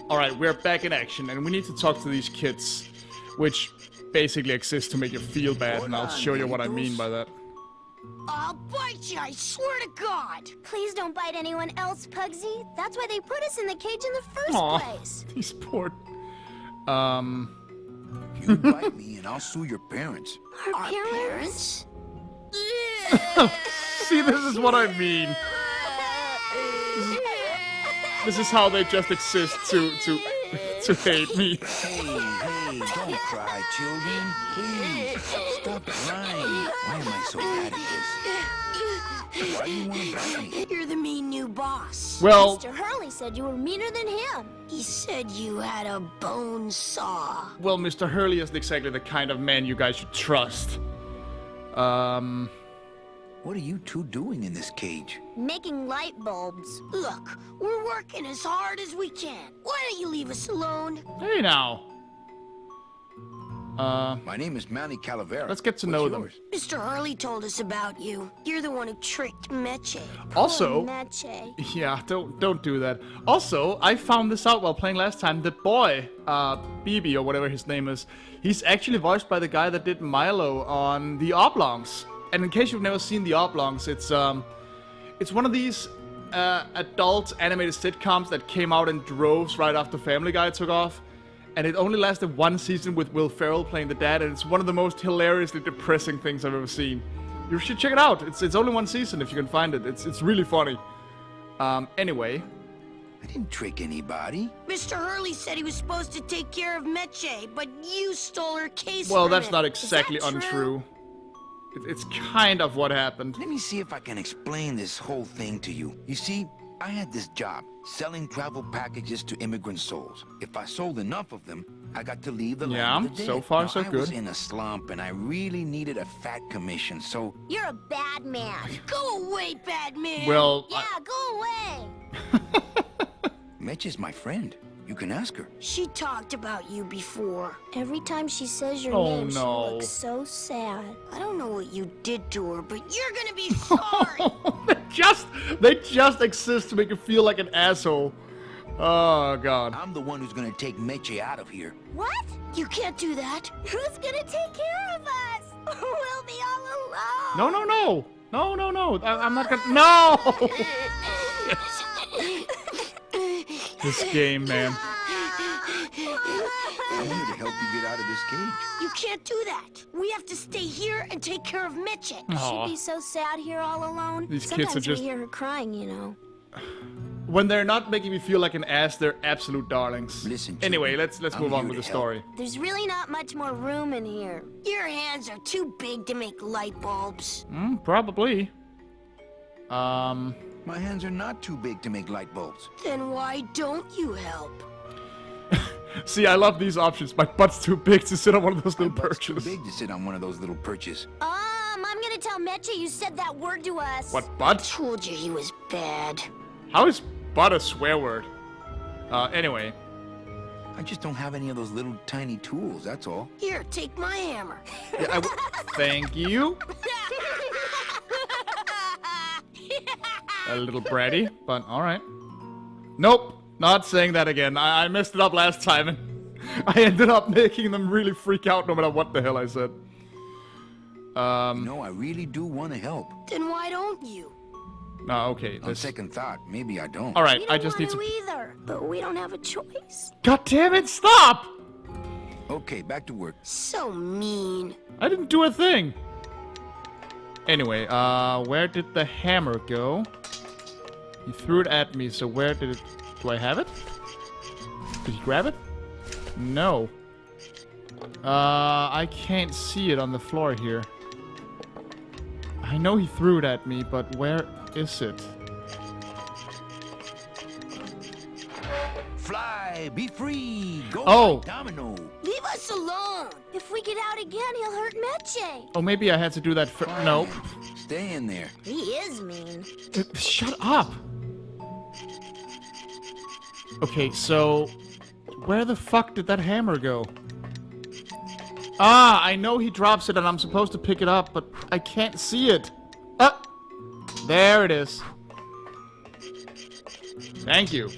Alright, we're back in action, and we need to talk to these kids, which basically exist to make you feel bad, and I'll show you what I mean by that. I'll bite you, I swear to God! Please don't bite anyone else, Pugsy. That's why they put us in the cage in the first place. These poor... You bite me and I'll sue your parents. Our parents? See, this is what I mean. This is how they just exist to hate me. Hey, don't cry, children. Please, stop crying. Why am I so bad at this? Why do you want to bite me? You're the mean new boss. Well... Mr. Hurley said you were meaner than him. He said you had a bone saw. Well, Mr. Hurley isn't exactly the kind of man you guys should trust. What are you two doing in this cage? Making light bulbs. Look, we're working as hard as we can. Why don't you leave us alone? Hey now. My name is Manny Calavera. Let's get to know them. Mr. Hurley told us about you. You're the one who tricked Meche. Also, Meche. yeah, don't do that. Also, I found this out while playing last time. The boy, BB or whatever his name is, he's actually voiced by the guy that did Milo on The Oblongs. And in case you've never seen The Oblongs, it's one of these adult animated sitcoms that came out in droves right after Family Guy took off. And it only lasted one season with Will Ferrell playing the dad, and it's one of the most hilariously depressing things I've ever seen. You should check it out. It's only one season if you can find it. It's really funny. Anyway. I didn't trick anybody. Mr. Hurley said he was supposed to take care of Meche, but you stole her case Well, from that's him. not exactly Is that untrue. It's kind of what happened. Let me see if I can explain this whole thing to you. You see, I had this job, selling travel packages to immigrant souls. If I sold enough of them, I got to leave the land of the dead. So far now, so I was good. in a slump, and I really needed a fat commission, so... You're a bad man. Go away, bad man! Well, Yeah, go away. Meche's my friend. You can ask her. She talked about you before. Every time she says your Oh, name, no. she looks so sad. I don't know what you did to her, but you're gonna be sorry! they just exist to make you feel like an asshole. Oh god. I'm the one who's gonna take Meche out of here. What? You can't do that. Who's gonna take care of us? We'll be all alone. No. I'm not gonna... No! This game, man. I'm here to help you get out of this cage. You can't do that. We have to stay here and take care of Meche. She'd be so sad here all alone. These Sometimes kids are just... we hear her crying, you know. When they're not making me feel like an ass, they're absolute darlings. Listen, anyway, children, let's I'm move on here with to the help. story. There's really not much more room in here. Your hands are too big to make light bulbs. Probably. My hands are not too big to make light bulbs. Then why don't you help? See, I love these options. My butt's too big to sit on one of those little My butt's perches. too big to sit on one of those little perches. I'm gonna tell Meche you said that word to us. What, butt? Told you he was bad. How is butt a swear word? Anyway. I just don't have any of those little tiny tools, that's all. Here, take my hammer. Yeah, thank you. A little bratty, but alright. Nope, not saying that again. I messed it up last time, and I ended up making them really freak out no matter what the hell I said. No, I really do want to help. Then why don't you? No, okay. On second thought, maybe I don't. Alright, We I don't just need want to... to either, but we don't have a choice. God damn it, stop! Okay, back to work. So mean. I didn't do a thing. Anyway, where did the hammer go? He threw it at me, so where did it... Do I have it? Did he grab it? No. I can't see it on the floor here. I know he threw it at me, but where is it? Fly, be free, go Oh. fight Domino. Leave us alone. If we get out again, he'll hurt Meche. Oh, maybe I had to do that for... No. Stay in there. He is mean. Shut up! Okay, so... Where the fuck did that hammer go? Ah, I know he drops it and I'm supposed to pick it up, but I can't see it. Ah! There it is. Thank you.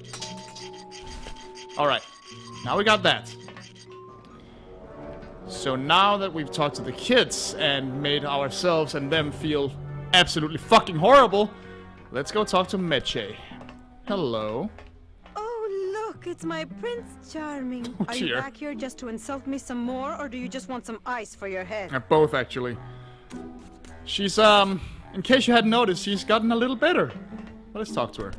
Alright. Now we got that. So now that we've talked to the kids and made ourselves and them feel absolutely fucking horrible, let's go talk to Meche. Hello. Oh, look, it's my Prince Charming. Oh, Are you dear. back here just to insult me some more, or do you just want some ice for your head? Both, actually. She's, in case you hadn't noticed, she's gotten a little better. Let's talk to her.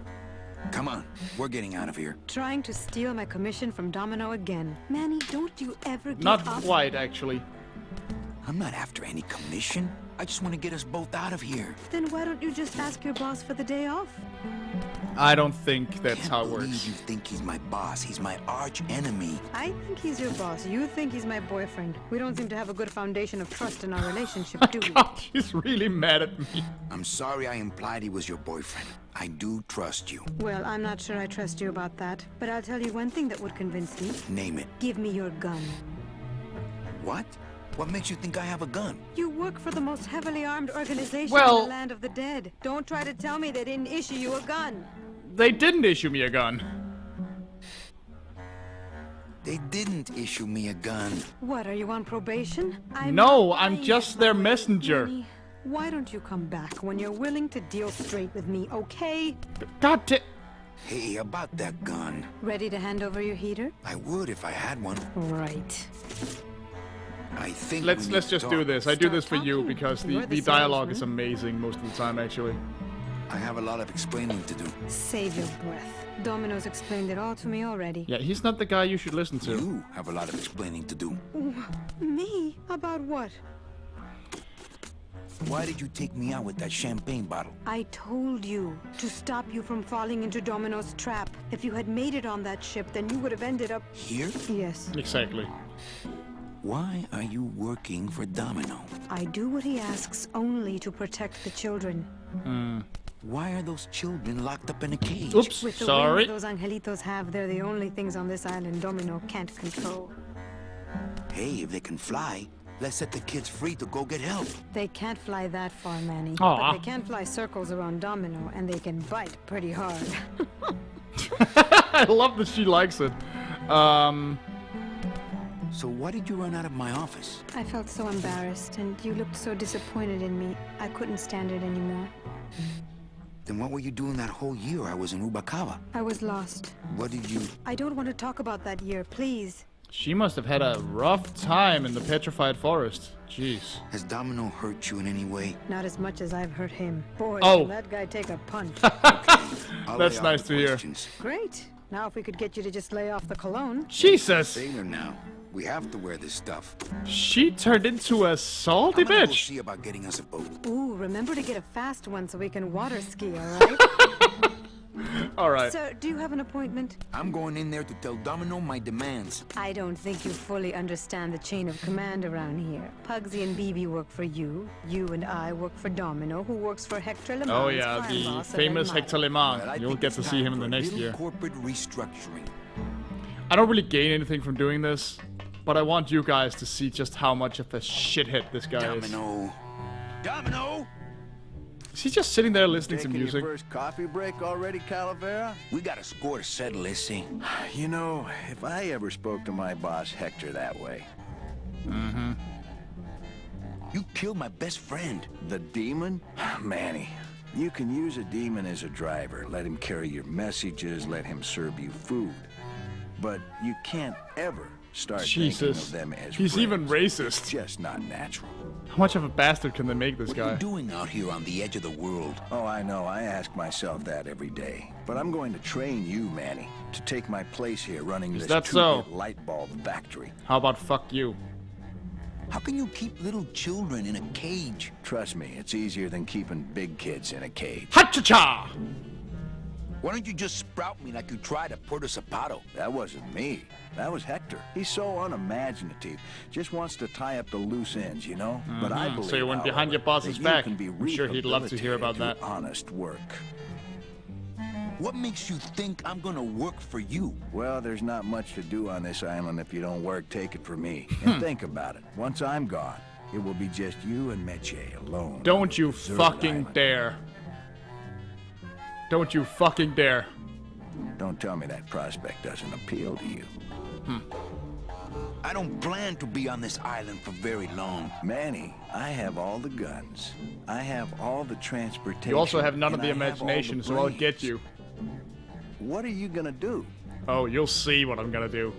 Come on, we're getting out of here. Trying to steal my commission from Domino again. Manny, don't you ever give Not up? quite, actually. I'm not after any commission. I just want to get us both out of here. Then why don't you just ask your boss for the day off? I don't think that's Can't how it believe works. you think he's my boss. He's my arch enemy. I think he's your boss. You think he's my boyfriend. We don't seem to have a good foundation of trust in our relationship, do we? God, she's really mad at me. I'm sorry I implied he was your boyfriend. I do trust you. Well, I'm not sure I trust you about that. But I'll tell you one thing that would convince me. Name it. Give me your gun. What? What makes you think I have a gun? You work for the most heavily armed organization Well- in the land of the dead. Don't try to tell me they didn't issue you a gun. They didn't issue me a gun. They didn't issue me a gun. What, are you on probation? No, not I'm buying just it, their Manny. messenger. Why don't you come back when you're willing to deal straight with me, okay? God damn. Hey, about that gun. Ready to hand over your heater? I would if I had one. Right. I think Let's we need to just talk. do this. I do Start this for you talking. because You're the the dialogue is salesman. amazing most of the time, actually. I have a lot of explaining to do. Save your breath. Domino's explained it all to me already. Yeah, he's not the guy you should listen to. You have a lot of explaining to do. Me? About what? Why did you take me out with that champagne bottle? I told you to stop you from falling into Domino's trap. If you had made it on that ship, then you would have ended up... Here? Yes. Exactly. Why are you working for Domino? I do what he asks only to protect the children. Why are those children locked up in a cage? Oops, With the sorry. wings those angelitos have, they're the only things on this island Domino can't control. Hey, if they can fly, let's set the kids free to go get help. They can't fly that far, Manny. Aw. But they can fly circles around Domino, and they can bite pretty hard. I love that she likes it. So why did you run out of my office? I felt so embarrassed, and you looked so disappointed in me. I couldn't stand it anymore. Then what were you doing that whole year I was in Rubacava? I was lost. What did you... I don't want to talk about that year, please. She must have had a rough time in the petrified forest. Jeez. Has Domino hurt you in any way? Not as much as I've hurt him. Boy, Oh. can that guy take a punch. I'll That's lay off nice the to hear. questions. Great. Now if we could get you to just lay off the cologne. Jesus! Sailor now. We have to wear this stuff. She turned into a salty I'm gonna go bitch. see about getting us a boat. Ooh, remember to get a fast one so we can water ski, alright? Alright. Sir, do you have an appointment? I'm going in there to tell Domino my demands. I don't think you fully understand the chain of command around here. Pugsy and BB work for you. You and I work for Domino, who works for Hector Le Mans. Oh yeah, crime the boss of famous El Hector Mile. Le Mans. Well, I You'll think get it's to see time him in for the a next little year. corporate restructuring. I don't really gain anything from doing this, but I want you guys to see just how much of a shithead this guy is. Domino. Domino! Is he just sitting there listening to Taking music? your first coffee break already, Calavera? We got a score to settle, Issy. You know, if I ever spoke to my boss Hector that way. You killed my best friend. The demon? Manny, you can use a demon as a driver. Let him carry your messages, let him serve you food. But you can't ever start thinking Jesus. of them as He's even friends. racist. It's just not natural. How much of a bastard can they make this What are guy? you doing out here on the edge of the world? Oh, I know. I ask myself that every day. But I'm going to train you, Manny, to take my place here running Is this that so? two-bit light bulb factory. How about fuck you? How can you keep little children in a cage? Trust me, it's easier than keeping big kids in a cage. Ha-cha-cha! Why don't you just sprout me like you tried at Puerto Zapato? That wasn't me. That was Hector. He's so unimaginative. Just wants to tie up the loose ends, you know? But I believe, So you went behind however, your boss's that you back. can be I'm sure he'd love to hear about rehabilitated that. through honest work. What makes you think I'm gonna work for you? Well, there's not much to do on this island if you don't work, take it from me. And think about it. Once I'm gone, it will be just you and Meche alone. Don't you Deserted fucking island. dare. Don't you fucking dare. Don't tell me that prospect doesn't appeal to you. I don't plan to be on this island for very long. Manny, I have all the guns. I have all the transportation. You also have none of and the I have all imagination, the so I'll brains. get you. What are you gonna do? Oh, you'll see what I'm gonna do.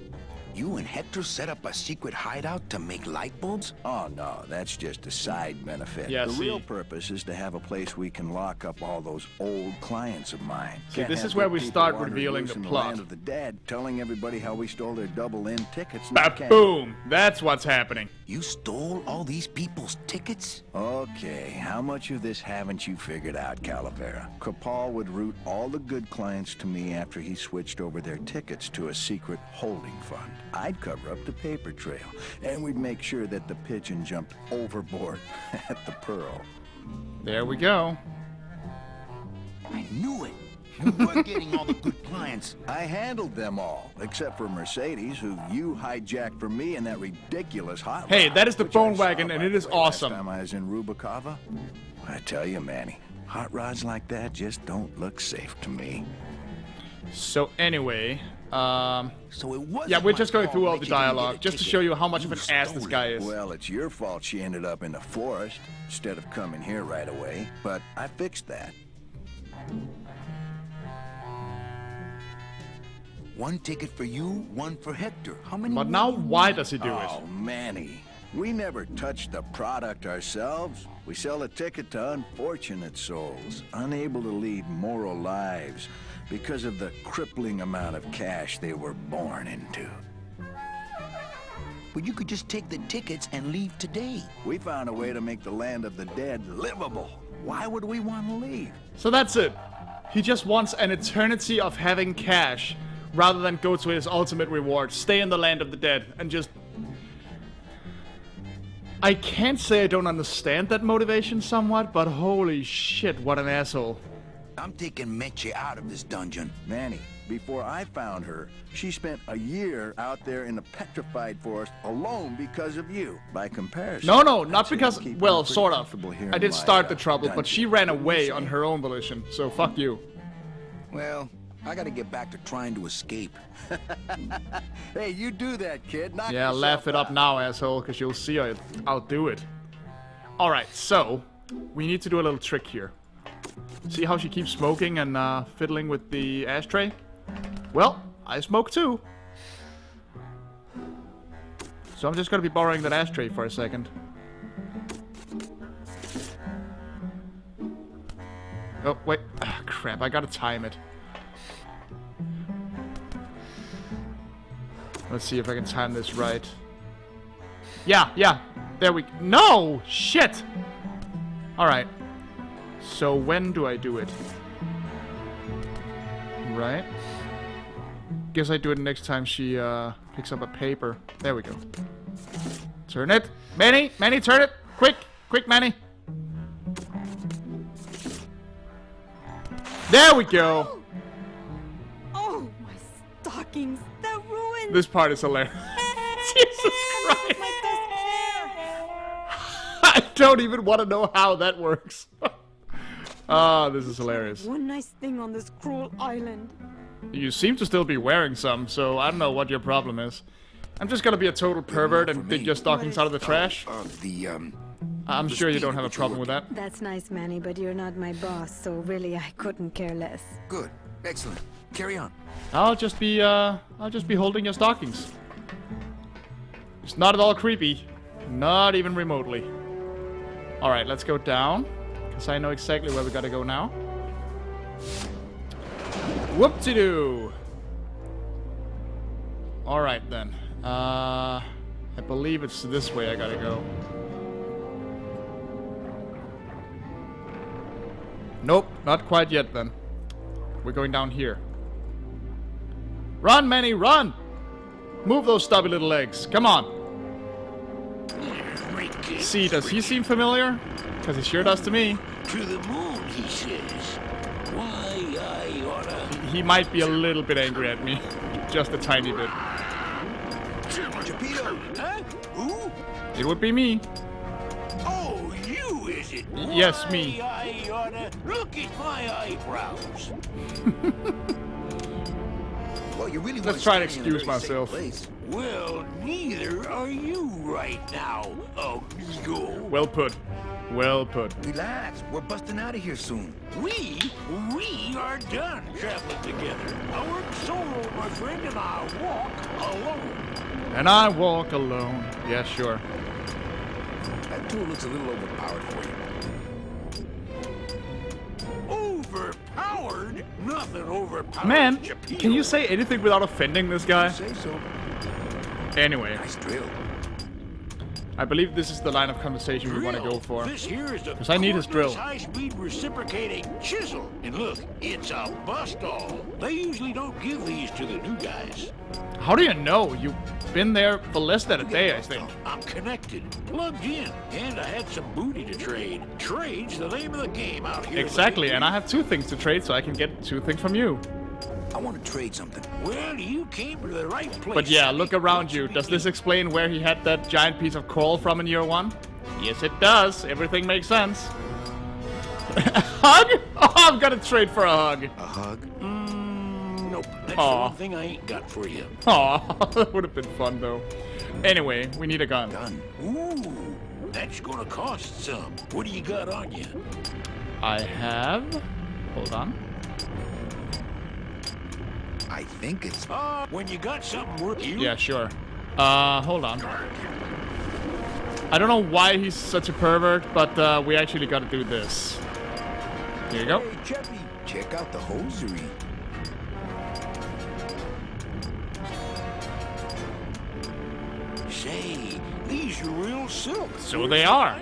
You and Hector set up a secret hideout to make light bulbs? Oh no, that's just a side benefit. Yeah, the see. real purpose is to have a place we can lock up all those old clients of mine. See, Can't this have is where good we people start wandering revealing loose the in plot. land of the dead, telling everybody how we stole their double-in tickets. No, can't. Boom! That's what's happening. You stole all these people's tickets? Okay, how much of this haven't you figured out, Calavera? Capal would route all the good clients to me after he switched over their tickets to a secret holding fund. I'd cover up the paper trail, and we'd make sure that the pigeon jumped overboard at the Pearl. There we go. I knew it. You were getting all the good clients. I handled them all, except for Mercedes, who you hijacked from me in that ridiculous hot Hey, rod, that is the which I bone saw, wagon, by and the it is way, awesome. Last time I was in Rubacava, I tell you, Manny, hot rods like that just don't look safe to me. So anyway, So it was. yeah, we're just going through all the dialogue, just to show you how much of an ass this guy is. Well, it's your fault she ended up in the forest instead of coming here right away, but I fixed that. One ticket for you, one for Hector. How many? But more now, do you why need? does he do Oh, it? Manny, we never touch the product ourselves. We sell a ticket to unfortunate souls, unable to lead moral lives because of the crippling amount of cash they were born into. But you could just take the tickets and leave today. We found a way to make the land of the dead livable. Why would we want to leave? So that's it. He just wants an eternity of having cash, rather than go to his ultimate reward, stay in the land of the dead, and just... I can't say I don't understand that motivation somewhat, but holy shit, what an asshole. I'm taking Meche out of this dungeon. Manny, before I found her, she spent a year out there in the petrified forest alone because of you. By comparison... No, not I'd say because, we keep well, her pretty sort of. comfortable here I in did my, start the trouble, but dungeon. she ran What do you away say? on her own volition, so fuck you. Well, I gotta get back to trying to escape. Hey, you do that, kid. Knock Yeah, yourself laugh it up out. now, asshole, because you'll see I'll do it. Alright, so, we need to do a little trick here. See how she keeps smoking and fiddling with the ashtray? Well, I smoke too. So I'm just gonna be borrowing that ashtray for a second. Oh, wait. Ah, crap, I gotta time it. Let's see if I can time this right. Yeah, there we... No! Shit! Alright. So when do I do it? Right. Guess I do it next time she picks up a paper. There we go. Turn it. Manny, turn it. Quick, Manny. There we go. Oh, my stockings! They're ruined! This part is hilarious. Jesus Christ. My best hair! I don't even want to know how that works. Ah, this is hilarious. One nice thing on this cruel island. You seem to still be wearing some, so I don't know what your problem is. I'm just gonna be a total pervert and dig your stockings out of the trash. I'm sure you don't have a problem with that. That's nice, Manny, but you're not my boss, so really I couldn't care less. Good. Excellent. Carry on. I'll just be holding your stockings. It's not at all creepy. Not even remotely. Alright, let's go down. Because I know exactly where we gotta go now. Whoop-de-doo! Alright then. I believe it's this way I gotta go. Nope, not quite yet then. We're going down here. Run, Manny, run! Move those stubby little legs. Come on. See, does he seem familiar? Because he sure does to me. To the moon, he says. Why, I oughta... He might be a little bit angry at me. Just a tiny bit. Geppetto, huh? Who? It would be me. Oh, you, is it? Yes, me. Why, I oughta... Look at my eyebrows. you really Let's want try and to stay in a excuse very safe myself. place. Well, neither are you right now, amigo. Well put. Well put. Relax, we're busting out of here soon. We are done traveling together. I work solo, my friend, and I walk alone. And I walk alone. Yeah, sure. That tool looks a little overpowered for you. Overpowered? Nothing overpowered. Man, Chapito. can you say anything without offending this guy? Say so. Anyway, Nice drill. I believe this is the line of conversation we want to go for. This here is a 'Cause I need his drill. high-speed reciprocating chisel. And look, it's a bust-all. They usually don't give these to the new guys. How do you know? You've been there for less than a day, I think. I'm connected, plugged in, and I had some booty to trade. Trade's the name of the game out here. Exactly, and I have 2 things to trade, so I can get 2 things from you. I want to trade something. Well, you came to the right place. But yeah, look around What you. be Does this doing? explain where he had that giant piece of coral from in year 1? Yes, it does. Everything makes sense. Hug? Oh, I'm gonna trade for a hug. A hug? Nope. That's Aw. the one thing I ain't got for you. Aw, that would have been fun though. Anyway, we need a gun. Done. Ooh, that's gonna cost some. What do you got on you? I have... Hold on. I think it's... When you got something worth you. Yeah, sure. Hold on. I don't know why he's such a pervert, but we actually gotta do this. Here you go. Hey, Cheppy, check out the hosiery. Say, these are real silk. So they are.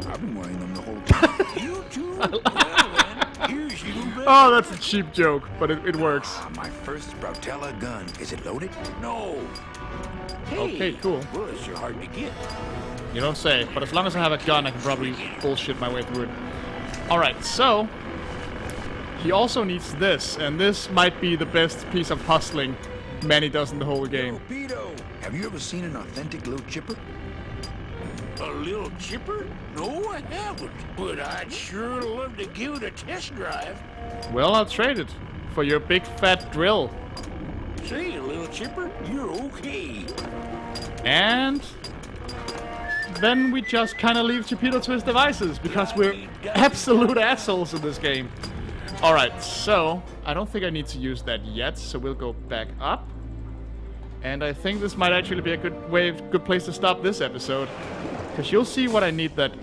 I've been wearing them the whole time. You too? Well then, here's your new bed. Oh, that's a cheap joke, but it works. My first Brautella gun. Is it loaded? No. Hey, Okay, cool. bullets are hard to get. You don't say, but as long as I have a gun, I can probably bullshit my way through it. Alright, so... He also needs this, and this might be the best piece of hustling Manny does in the whole game. Torpedo! Have you ever seen an authentic little chipper? A little chipper? No, I haven't. But I'd sure love to give it a test drive. Well, I'll trade it for your big fat drill. Say, little chipper, you're okay. And... then we just kind of leave Chapito to his devices, because we're absolute assholes in this game. Alright, so... I don't think I need to use that yet, so we'll go back up. And I think this might actually be a good place to stop this episode. Because you'll see what I need that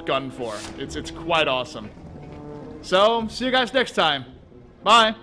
gun for. It's quite awesome. So, see you guys next time. Bye!